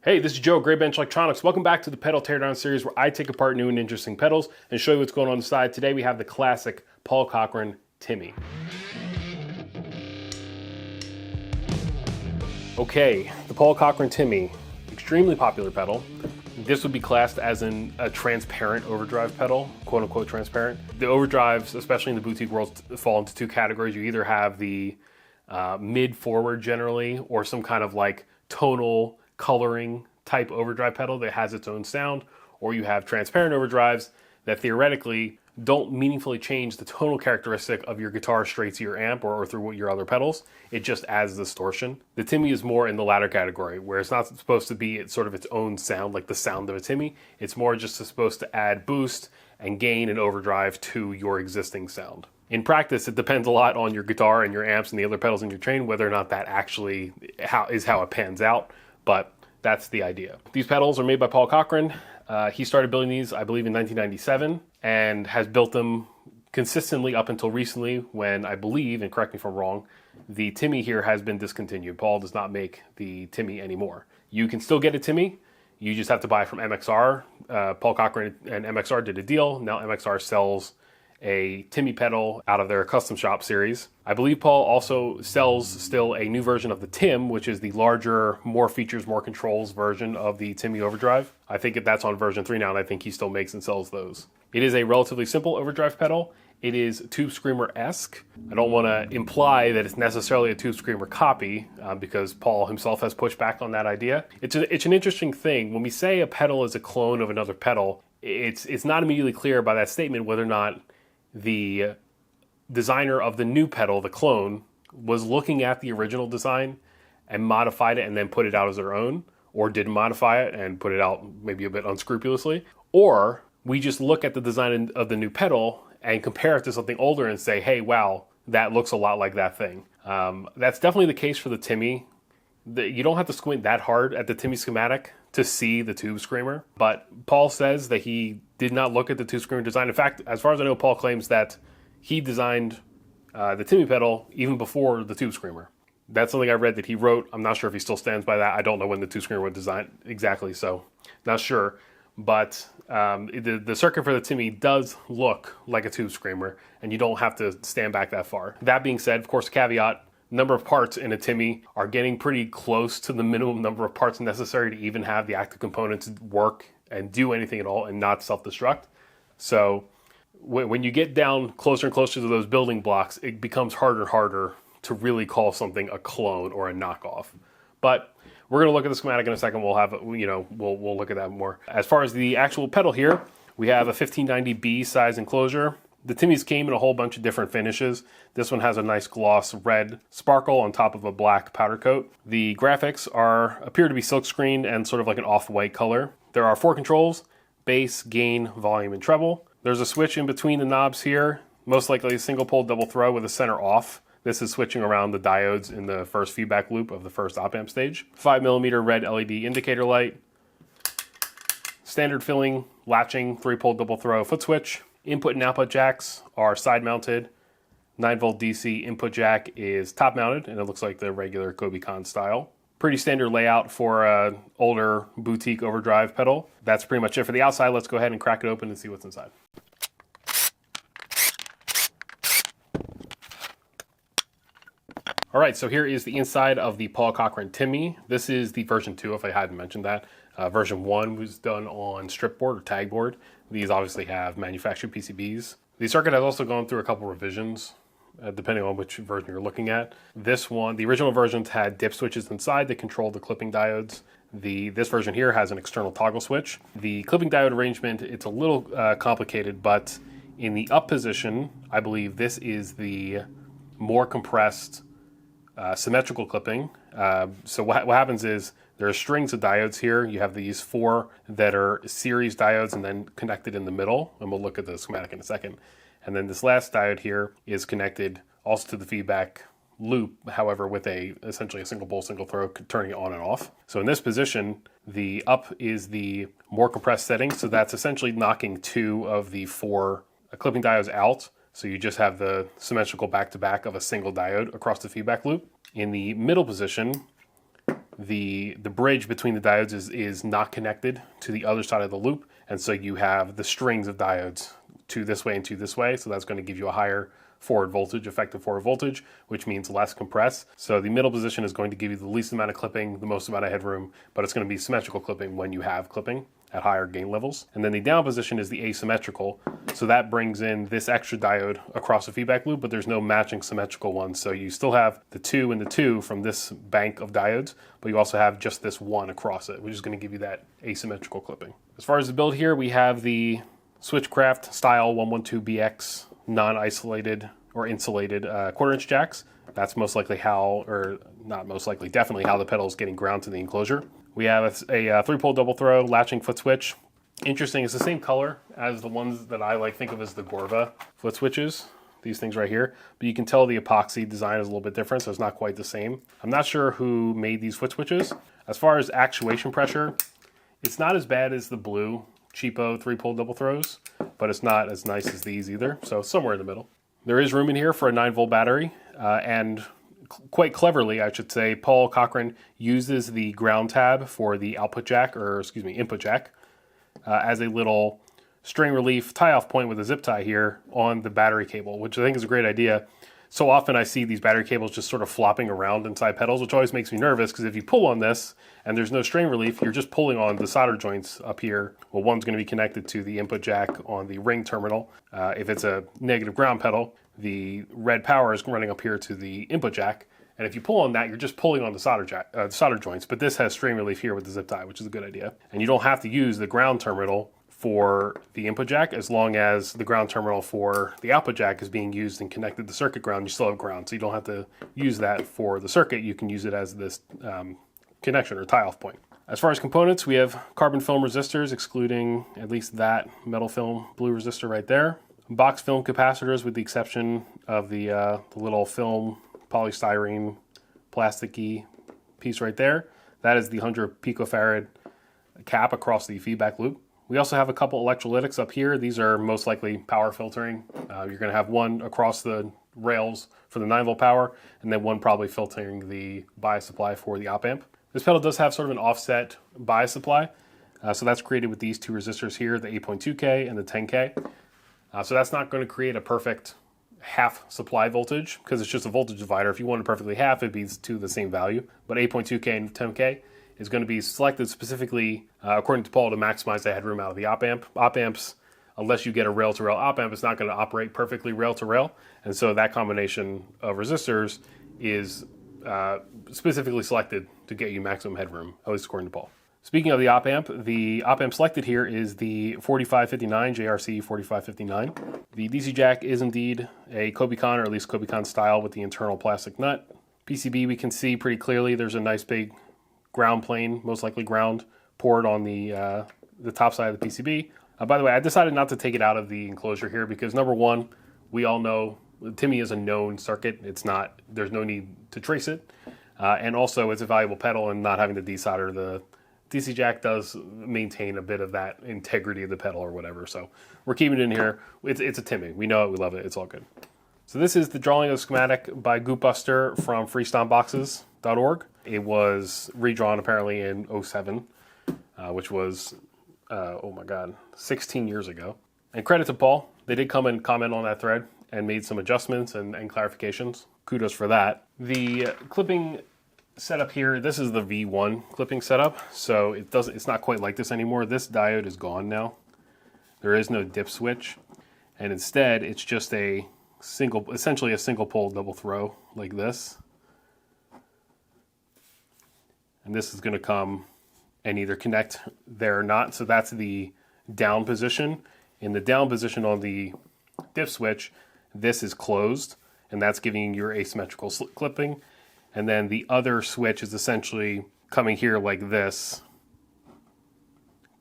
Hey, this is Joe, graybenchelec. Welcome back to the pedal teardown series where I take apart new and interesting pedals and show you what's going on inside. Today we have the classic Paul Cochrane Timmy. Okay, the Paul Cochrane Timmy, extremely popular pedal. This would be classed as a transparent overdrive pedal, quote unquote transparent. The overdrives, especially in the boutique world, fall into two categories. You either have the mid forward generally, or some kind of like tonal coloring type overdrive pedal that has its own sound, or you have transparent overdrives that theoretically don't meaningfully change the tonal characteristic of your guitar straight to your amp or through your other pedals. It just adds distortion. The Timmy is more in the latter category, where it's not supposed to be sort of its own sound, like the sound of a Timmy. It's more just supposed to add boost and gain and overdrive to your existing sound. In practice, it depends a lot on your guitar and your amps and the other pedals in your train, whether or not that actually is how it pans out. But that's the idea. These pedals are made by Paul Cochrane. He started building these, I believe, in 1997 and has built them consistently up until recently when, I believe, and correct me if I'm wrong, the Timmy here has been discontinued. Paul does not make the Timmy anymore. You can still get a Timmy. You just have to buy from MXR. Paul Cochrane and MXR did a deal. Now MXR sells a Timmy pedal out of their custom shop series. I believe Paul also sells still a new version of the Tim, which is the larger, more features, more controls version of the Timmy Overdrive. I think that's on version 3 now, and I think he still makes and sells those. It is a relatively simple overdrive pedal. It is Tube Screamer-esque. I don't want to imply that it's necessarily a Tube Screamer copy because Paul himself has pushed back on that idea. It's an interesting thing. When we say a pedal is a clone of another pedal, it's not immediately clear by that statement whether or not the designer of the new pedal, the clone, was looking at the original design and modified it and then put it out as their own, or didn't modify it and put it out maybe a bit unscrupulously, or we just look at the design of the new pedal and compare it to something older and say, hey, wow, that looks a lot like that thing. That's definitely the case for the Timmy. You don't have to squint that hard at the Timmy schematic to see the Tube Screamer, but Paul says that he did not look at the Tube Screamer design. In fact, as far as I know, Paul claims that he designed the Timmy pedal even before the Tube Screamer. That's something I read that he wrote. I'm not sure if he still stands by that. I don't know when the Tube Screamer was designed exactly, so not sure. But the circuit for the Timmy does look like a Tube Screamer, and you don't have to stand back that far. That being said, of course, caveat, number of parts in a Timmy are getting pretty close to the minimum number of parts necessary to even have the active components work and do anything at all and not self-destruct. So when you get down closer and closer to those building blocks, it becomes harder and harder to really call something a clone or a knockoff. But we're going to look at the schematic in a second. We'll have, we'll look at that more. As far as the actual pedal here, we have a 1590B size enclosure. The Timmys came in a whole bunch of different finishes. This one has a nice gloss red sparkle on top of a black powder coat. The graphics appear to be silkscreened and sort of like an off-white color. There are 4 controls: bass, gain, volume, and treble. There's a switch in between the knobs here, most likely a single pole double throw with a center off. This is switching around the diodes in the first feedback loop of the first op-amp stage. 5mm red LED indicator light. Standard filling, latching, 3-pole double throw foot switch. Input and output jacks are side mounted. 9-volt DC input jack is top mounted, and it looks like the regular Kobe Con style. Pretty standard layout for an older boutique overdrive pedal. That's pretty much it for the outside. Let's go ahead and crack it open and see what's inside. All right, so here is the inside of the Paul Cochrane Timmy. This is the version 2, if I hadn't mentioned that. Version 1 was done on strip board or tag board. These obviously have manufactured PCBs. The circuit has also gone through a couple revisions, depending on which version you're looking at. This one, the original versions had dip switches inside that control the clipping diodes. This version here has an external toggle switch. The clipping diode arrangement, it's a little complicated, but in the up position, I believe this is the more compressed symmetrical clipping. So what happens is there are strings of diodes here. You have these 4 that are series diodes and then connected in the middle, and we'll look at the schematic in a second. And then this last diode here is connected also to the feedback loop, however, with essentially a single pole, single throw, turning it on and off. So in this position, the up is the more compressed setting, so that's essentially knocking 2 of the 4 clipping diodes out. So you just have the symmetrical back-to-back of a single diode across the feedback loop. In the middle position, the bridge between the diodes is not connected to the other side of the loop, and so you have the strings of diodes to this way and to this way, so that's going to give you a higher forward voltage, effective forward voltage, which means less compress. So the middle position is going to give you the least amount of clipping, the most amount of headroom, but it's going to be symmetrical clipping when you have clipping at higher gain levels. And then the down position is the asymmetrical, so that brings in this extra diode across the feedback loop, but there's no matching symmetrical one. So you still have the 2 and the 2 from this bank of diodes, but you also have just this one across it, which is going to give you that asymmetrical clipping. As far as the build here, we have the Switchcraft style 112BX non-isolated or insulated quarter-inch jacks. That's most likely how, or not most likely, definitely how the pedal is getting ground to the enclosure. We have a 3-pole double throw latching foot switch. Interesting, it's the same color as the ones that I think of as the Gorva foot switches, these things right here, but you can tell the epoxy design is a little bit different, so it's not quite the same. I'm not sure who made these foot switches. As far as actuation pressure, it's not as bad as the blue cheapo 3-pole double throws, but it's not as nice as these either, so somewhere in the middle. There is room in here for a 9-volt battery, and quite cleverly, I should say, Paul Cochrane uses the ground tab for the output jack, or excuse me, input jack, as a little string relief tie-off point with a zip tie here on the battery cable, which I think is a great idea. So often I see these battery cables just sort of flopping around inside pedals, which always makes me nervous, because if you pull on this and there's no strain relief, you're just pulling on the solder joints up here. Well, one's going to be connected to the input jack on the ring terminal. If it's a negative ground pedal, the red power is running up here to the input jack. And if you pull on that, you're just pulling on the solder joints. But this has strain relief here with the zip tie, which is a good idea. And you don't have to use the ground terminal for the input jack, as long as the ground terminal for the output jack is being used and connected to circuit ground, you still have ground. So you don't have to use that for the circuit. You can use it as this connection or tie-off point. As far as components, we have carbon film resistors, excluding at least that metal film blue resistor right there. Box film capacitors, with the exception of the little film polystyrene plasticky piece right there. That is the 100 picofarad cap across the feedback loop. We also have a couple electrolytics up here. These are most likely power filtering. You're going to have one across the rails for the 9-volt power, and then one probably filtering the bias supply for the op amp. This pedal does have sort of an offset bias supply, so that's created with these two resistors here, the 8.2K and the 10K. So that's not going to create a perfect half supply voltage, because it's just a voltage divider. If you wanted perfectly half, it'd be to the same value. But 8.2K and 10K is going to be selected specifically, according to Paul, to maximize the headroom out of the op amp. Op amps, unless you get a rail-to-rail op amp, it's not going to operate perfectly rail-to-rail. And so that combination of resistors is specifically selected to get you maximum headroom, at least according to Paul. Speaking of the op amp selected here is the 4559, JRC 4559. The DC jack is indeed a Kobicon, or at least Kobicon style, with the internal plastic nut. PCB, we can see pretty clearly there's a nice big ground plane, most likely ground, poured on the top side of the PCB. By the way, I decided not to take it out of the enclosure here because, number one, we all know Timmy is a known circuit. There's no need to trace it. And also, it's a valuable pedal, and not having to desolder the DC jack does maintain a bit of that integrity of the pedal or whatever. So we're keeping it in here. It's a Timmy. We know it. We love it. It's all good. So this is the drawing of the schematic by Goopbuster from freestompboxes.org. It was redrawn apparently in 07, which was, 16 years ago. And credit to Paul. They did come and comment on that thread and made some adjustments and clarifications. Kudos for that. The clipping setup here, this is the V1 clipping setup, so it's not quite like this anymore. This diode is gone now. There is no dip switch, and instead it's just essentially a single pole double throw like this. And this is going to come and either connect there or not. So that's the down position. In the down position on the dip switch, this is closed, and that's giving your asymmetrical clipping. And then the other switch is essentially coming here like this,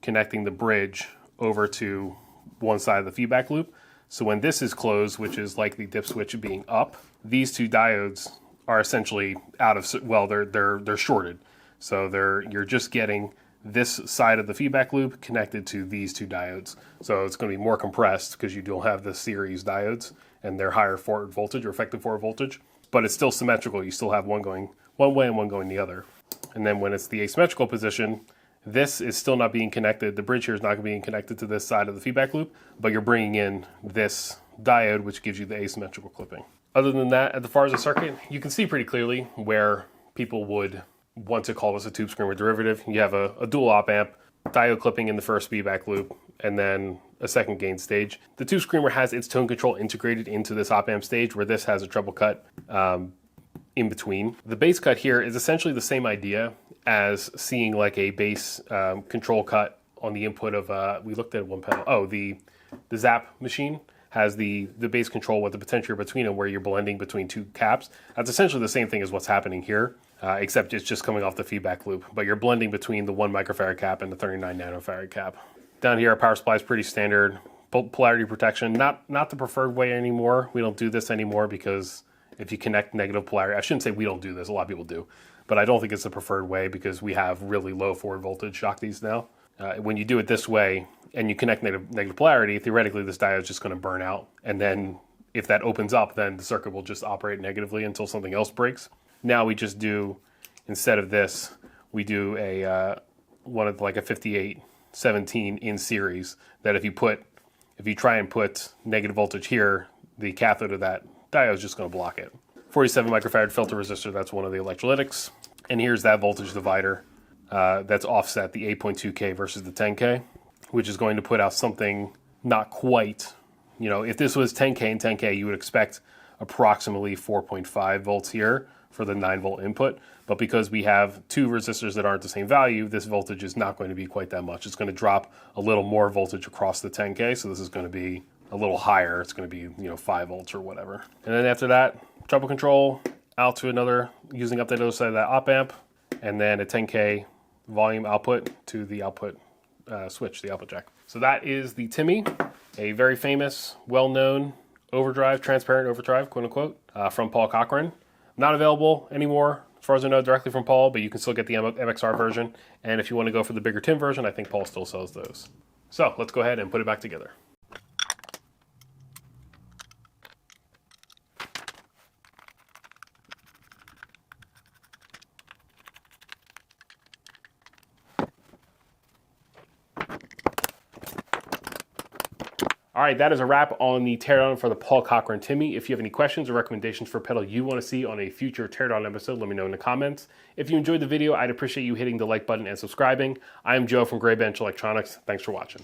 connecting the bridge over to one side of the feedback loop. So when this is closed, which is like the dip switch being up, these two diodes are essentially they're shorted. So you're just getting this side of the feedback loop connected to these two diodes. So it's going to be more compressed because you don't have the series diodes and they're higher forward voltage or effective forward voltage. But it's still symmetrical. You still have one going one way and one going the other. And then when it's the asymmetrical position, this is still not being connected. The bridge here is not being connected to this side of the feedback loop, but you're bringing in this diode, which gives you the asymmetrical clipping. Other than that, as far as the circuit, you can see pretty clearly where people would want to call this a tube screamer derivative. You have a dual op amp, diode clipping in the first feedback loop, and then a second gain stage. The tube screamer has its tone control integrated into this op amp stage, where this has a treble cut in between. The bass cut here is essentially the same idea as seeing like a bass control cut on the input of, we looked at one pedal, oh, the Zap machine has the bass control with the potentiometer between them, where you're blending between two caps. That's essentially the same thing as what's happening here, except it's just coming off the feedback loop, but you're blending between the 1 microfarad cap and the 39 nanofarad cap. Down here, our power supply is pretty standard. Polarity protection, not the preferred way anymore. We don't do this anymore because if you connect negative polarity, I shouldn't say we don't do this, a lot of people do, but I don't think it's the preferred way because we have really low forward voltage shock these now. When you do it this way and you connect negative polarity, theoretically this diode is just going to burn out. And then if that opens up, then the circuit will just operate negatively until something else breaks. Now we just do, instead of this, we do one of like a 5817 in series that if you try and put negative voltage here, the cathode of that diode is just going to block it. 47 microfarad filter resistor, that's one of the electrolytics. And here's that voltage divider that's offset, the 8.2K versus the 10K, which is going to put out something not quite, if this was 10K and 10K, you would expect approximately 4.5 volts here for the 9 volt input. But because we have two resistors that aren't the same value, this voltage is not going to be quite that much. It's going to drop a little more voltage across the 10K, so this is going to be a little higher. It's going to be 5 volts or whatever. And then after that, treble control out to another, using up the other side of that op amp, and then a 10K volume output to the output switch, the output jack. So that is the Timmy, a very famous, well-known overdrive, transparent overdrive, quote unquote, from Paul Cochrane. Not available anymore, as far as I know, directly from Paul, but you can still get the MXR version. And if you want to go for the bigger Tim version, I think Paul still sells those. So let's go ahead and put it back together. All right, that is a wrap on the teardown for the Paul Cochrane Timmy. If you have any questions or recommendations for a pedal you want to see on a future teardown episode, let me know in the comments. If you enjoyed the video, I'd appreciate you hitting the like button and subscribing. I am Joe from Graybench Electronics. Thanks for watching.